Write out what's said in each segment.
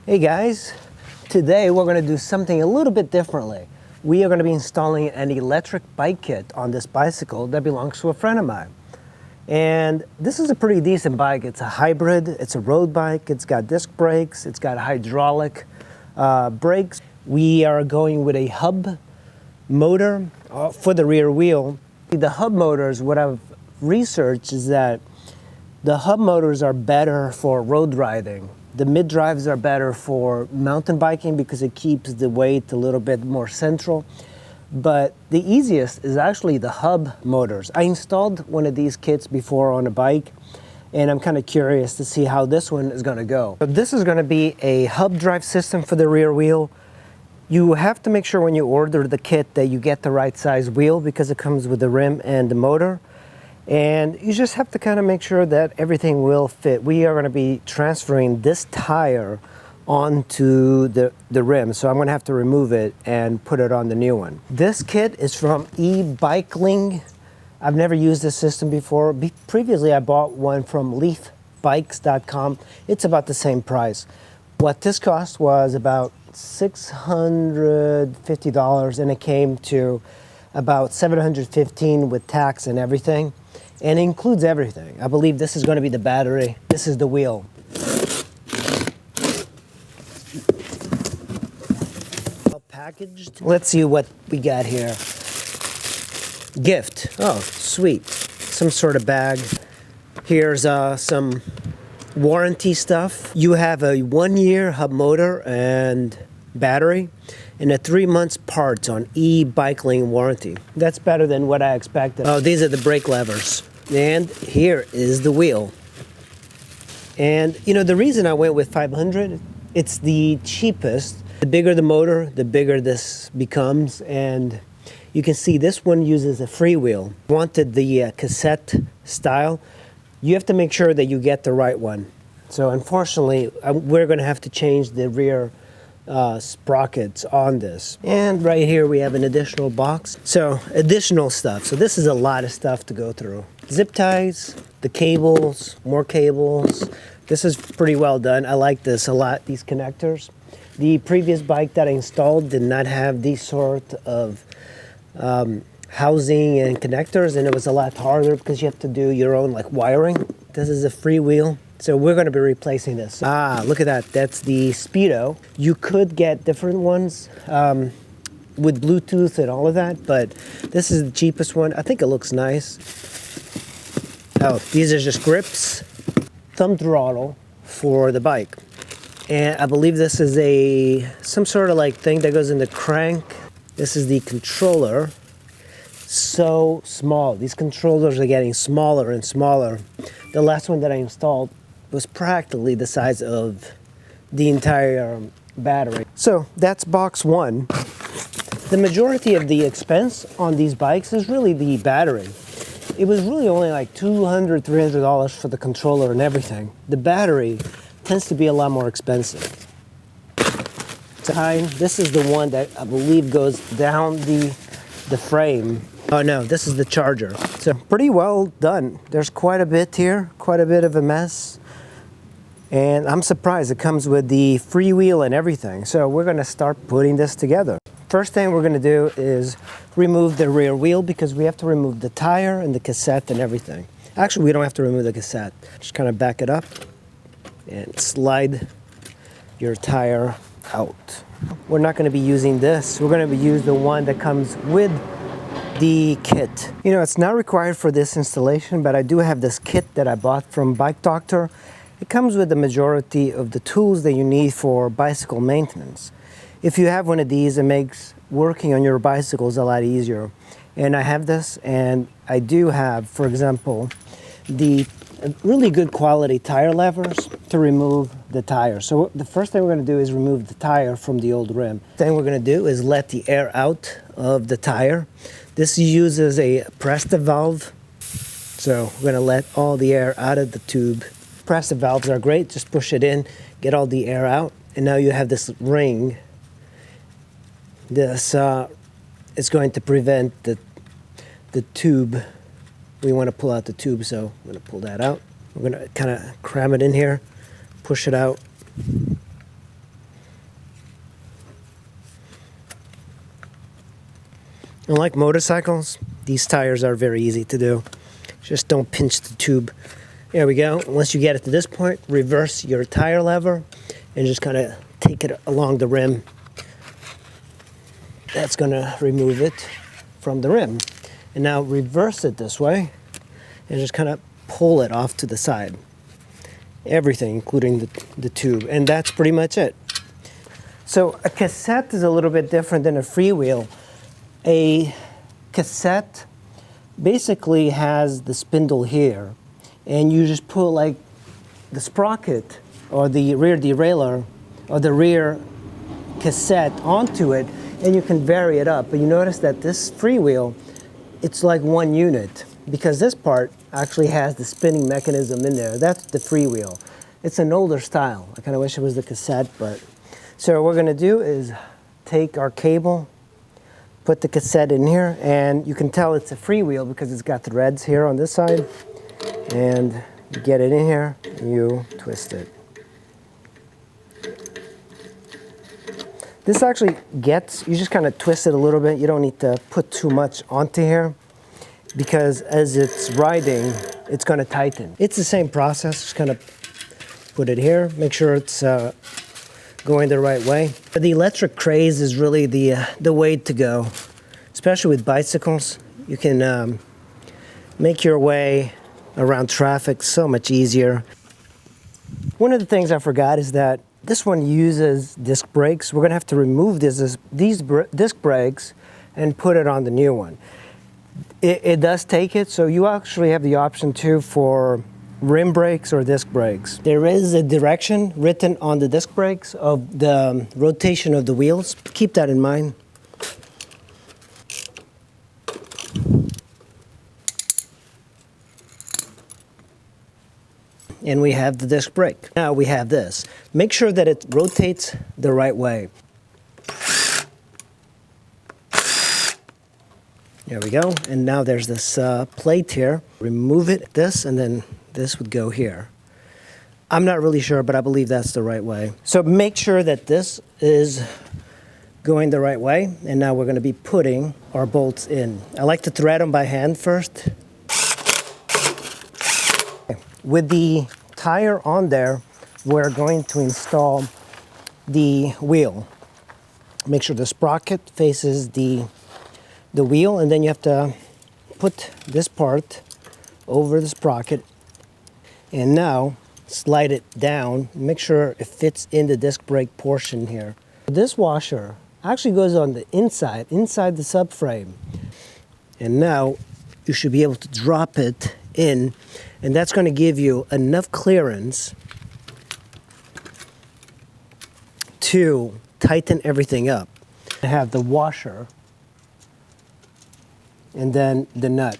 Hey guys, today we're going to do something a little bit differently. We are going to be installing an electric bike kit on this bicycle that belongs to a friend of mine. And this is a pretty decent bike. It's a hybrid, it's a road bike, it's got disc brakes, it's got hydraulic brakes. We are going with a hub motor for the rear wheel. The hub motors, what I've researched is that the hub motors are better for road riding. The mid-drives are better for mountain biking because it keeps the weight a little bit more central. But the easiest is actually the hub motors. I installed one of these kits before on a bike, and I'm kind of curious to see how this one is going to go. So this is going to be a hub drive system for the rear wheel. You have to make sure when you order the kit that you get the right size wheel because it comes with the rim and the motor. And you just have to kind of make sure that everything will fit. We are going to be transferring this tire onto the rim, so I'm going to have to remove it and put it on the new one. This kit is from ebikeling. I've never used this system before. Previously, I bought one from leafbikes.com. It's about the same price. What this cost was about $650, and it came to about $715 with tax and everything. And it includes everything. I believe this is going to be the battery. This is the wheel. All packaged. Let's see what we got here. Gift. Oh, sweet. Some sort of bag. Here's some warranty stuff. You have a 1-year hub motor and battery, and a 3 months parts on ebikeling warranty. That's better than what I expected. Oh, these are the brake levers. And here is the wheel. And you know, the reason I went with 500, it's the cheapest. The bigger the motor, the bigger this becomes. And you can see this one uses a freewheel. Wanted the cassette style. You have to make sure that you get the right one. So unfortunately, we're going to have to change the rear sprockets on this. And right here we have an additional box. So additional stuff. So this is a lot of stuff to go through. Zip ties, the cables, more cables. This is pretty well done. I like this a lot, these connectors. The previous bike that I installed did not have these sort of housing and connectors, and it was a lot harder because you have to do your own like wiring. This is a free wheel. So we're going to be replacing this. Ah, look at that. That's the Speedo. You could get different ones with Bluetooth and all of that, but this is the cheapest one. I think it looks nice. Oh, these are just grips. Thumb throttle for the bike. And I believe this is some sort of like thing that goes in the crank. This is the controller. So small. These controllers are getting smaller and smaller. The last one that I installed was practically the size of the entire battery. So that's box one. The majority of the expense on these bikes is really the battery. It was really only like $200, $300 for the controller and everything. The battery tends to be a lot more expensive. This is the one that I believe goes down the frame. Oh no, this is the charger. So pretty well done. There's quite a bit here, quite a bit of a mess. And I'm surprised it comes with the freewheel and everything. So we're going to start putting this together. First thing we're going to do is remove the rear wheel because we have to remove the tire and the cassette and everything. Actually, we don't have to remove the cassette. Just kind of back it up and slide your tire out. We're not going to be using this. We're going to use the one that comes with the kit. You know, it's not required for this installation, but I do have this kit that I bought from Bike Doctor. It comes with the majority of the tools that you need for bicycle maintenance. If you have one of these, it makes working on your bicycles a lot easier. And I have this, and I do have, for example, the really good quality tire levers to remove the tire. So the first thing we're going to do is remove the tire from the old rim. The thing we're going to do is let the air out of the tire. This uses a Presta valve. So we're going to let all the air out of the tube. Presta valves are great. Just push it in, get all the air out, and now you have this ring. This is going to prevent the tube. We want to pull out the tube, so I'm going to pull that out. We're going to kind of cram it in here, push it out. Unlike motorcycles, these tires are very easy to do. Just don't pinch the tube. There we go. Once you get it to this point, reverse your tire lever and just kind of take it along the rim. That's going to remove it from the rim. And now reverse it this way and just kind of pull it off to the side. Everything, including the tube. And that's pretty much it. So a cassette is a little bit different than a freewheel. A cassette basically has the spindle here, and you just put like the sprocket or the rear derailleur or the rear cassette onto it, and you can vary it up. But you notice that this freewheel, it's like one unit, because this part actually has the spinning mechanism in there. That's the freewheel. It's an older style. I kind of wish it was the cassette, but. So what we're gonna do is take our cable, put the cassette in here, and you can tell it's a freewheel because it's got threads here on this side. And you get it in here, and you twist it. This actually you just kind of twist it a little bit. You don't need to put too much onto here, because as it's riding, it's going to tighten. It's the same process. Just kind of put it here, make sure it's going the right way. The electric craze is really the way to go, especially with bicycles. You can make your way around traffic so much easier. One of the things I forgot is that this one uses disc brakes. We're going to have to remove these disc brakes and put it on the new one. It does take it, so you actually have the option too for rim brakes or disc brakes. There is a direction written on the disc brakes of the rotation of the wheels. Keep that in mind. And we have the disc brake. Now we have this. Make sure that it rotates the right way. There we go. And now there's this plate here. Remove it, this, and then this would go here. I'm not really sure, but I believe that's the right way. So make sure that this is going the right way. And now we're going to be putting our bolts in. I like to thread them by hand first. With the tire on there, we're going to install the wheel. Make sure the sprocket faces the wheel, and then you have to put this part over the sprocket, and now slide it down. Make sure it fits in the disc brake portion here. This washer actually goes on the inside the subframe, and now you should be able to drop it in, and that's going to give you enough clearance to tighten everything up. I have the washer and then the nut.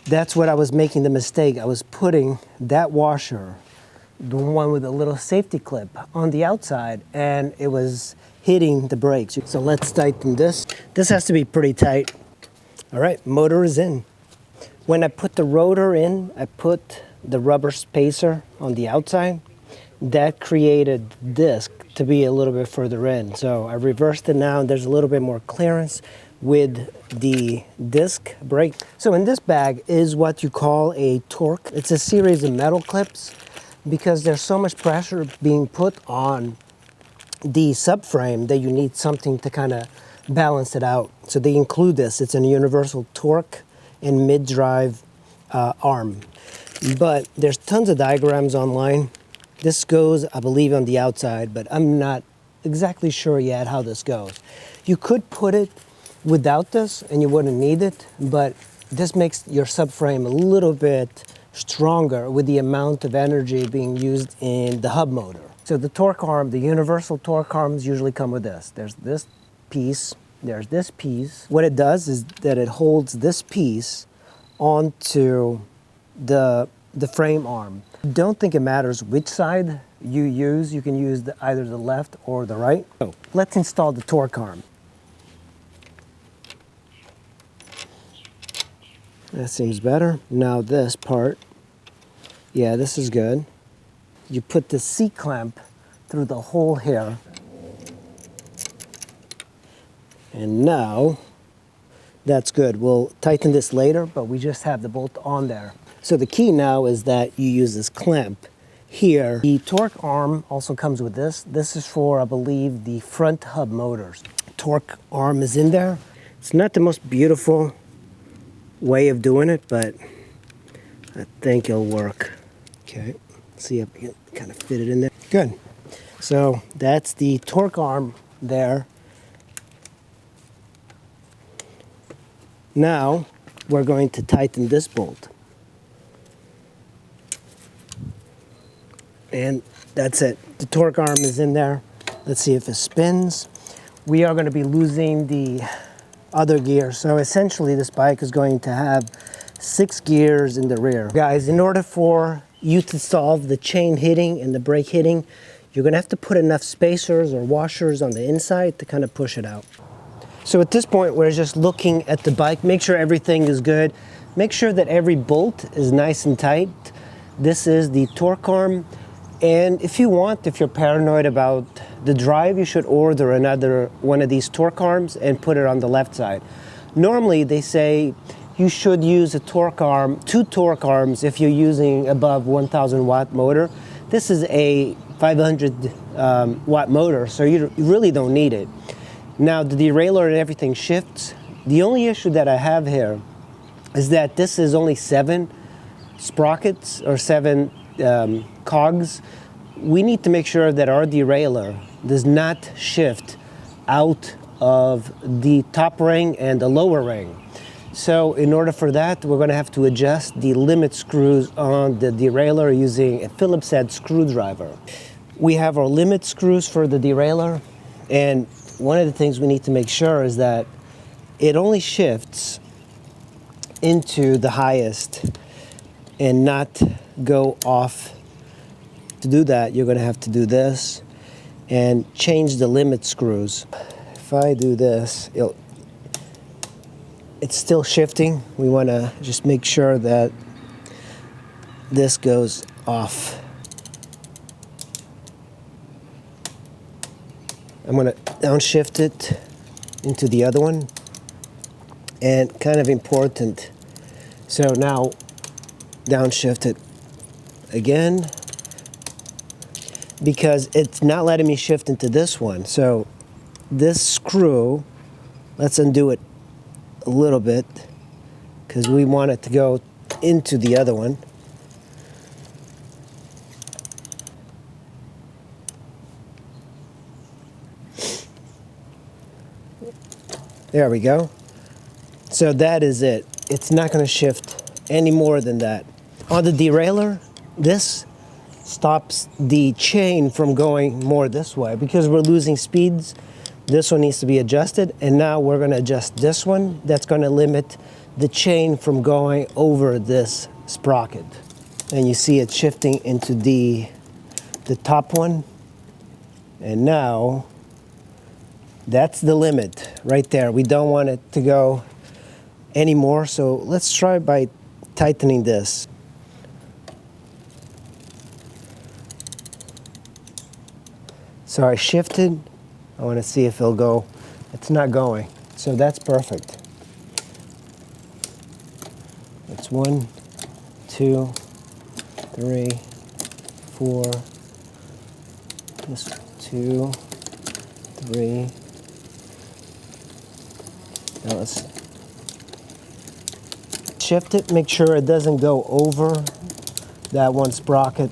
That's what I was making the mistake. I was putting that washer, the one with a little safety clip, on the outside, and it was hitting the brakes. So let's tighten this. This has to be pretty tight. All right, motor is in. When I put the rotor in, I put the rubber spacer on the outside. That created disc to be a little bit further in. So I reversed it now, and there's a little bit more clearance with the disc brake. So in this bag is what you call a torque. It's a series of metal clips because there's so much pressure being put on the subframe that you need something to kind of balance it out. So they include this. It's a universal torque and mid-drive arm. But there's tons of diagrams online. This goes, I believe, on the outside, but I'm not exactly sure yet how this goes. You could put it without this and you wouldn't need it, but this makes your subframe a little bit stronger with the amount of energy being used in the hub motor. So the torque arm, the universal torque arms usually come with this. There's this piece, there's this piece. What it does is that it holds this piece onto the frame arm. Don't think it matters which side you use. You can use either the left or the right. So let's install the torque arm. That seems better. Now this part, yeah, this is good. You put the C-clamp through the hole here. And now That's good. We'll tighten this later, but we just have the bolt on there. So the key now is that you use this clamp here. The torque arm also comes with this. This is for, I believe, the front hub motors. Torque arm is in there. It's not the most beautiful way of doing it, but I think it'll work. Okay, let's see if I can kind of fit it in there. Good. So that's the torque arm there. Now we're going to tighten this bolt. And that's it. The torque arm is in there. Let's see if it spins. We are going to be losing the other gear. So essentially this bike is going to have 6 gears in the rear. Guys, in order for you to solve the chain hitting and the brake hitting, you're going to have to put enough spacers or washers on the inside to kind of push it out. So at this point, we're just looking at the bike, make sure everything is good. Make sure that every bolt is nice and tight. This is the torque arm. And if you want, if you're paranoid about the drive, you should order another one of these torque arms and put it on the left side. Normally, they say you should use a torque arm, 2 torque arms if you're using above 1,000 watt motor. This is a 500 watt motor, so you really don't need it. Now the derailleur and everything shifts. The only issue that I have here is that this is only 7 sprockets or 7 cogs. We need to make sure that our derailleur does not shift out of the top ring and the lower ring. So in order for that, we're going to have to adjust the limit screws on the derailleur using a Phillips head screwdriver. We have our limit screws for the derailleur, and one of the things we need to make sure is that it only shifts into the highest and not go off. To do that, you're going to have to do this and change the limit screws. If I do this, it's still shifting. We want to just make sure that this goes off. I'm going to downshift it into the other one, and kind of important. So now downshift it again, because it's not letting me shift into this one. So this screw, let's undo it a little bit because we want it to go into the other one. There we go. So that is it. It's not going to shift any more than that. On the derailleur, this stops the chain from going more this way because we're losing speeds. This one needs to be adjusted, and now we're going to adjust this one. That's going to limit the chain from going over this sprocket. And you see it shifting into the top one, and now that's the limit right there. We don't want it to go anymore, so let's try by tightening this. So I shifted. I want to see if it'll go. It's not going. So that's perfect. It's 1, 2, 3, 4. This 2, 3. Now let's shift it. Make sure it doesn't go over that one sprocket.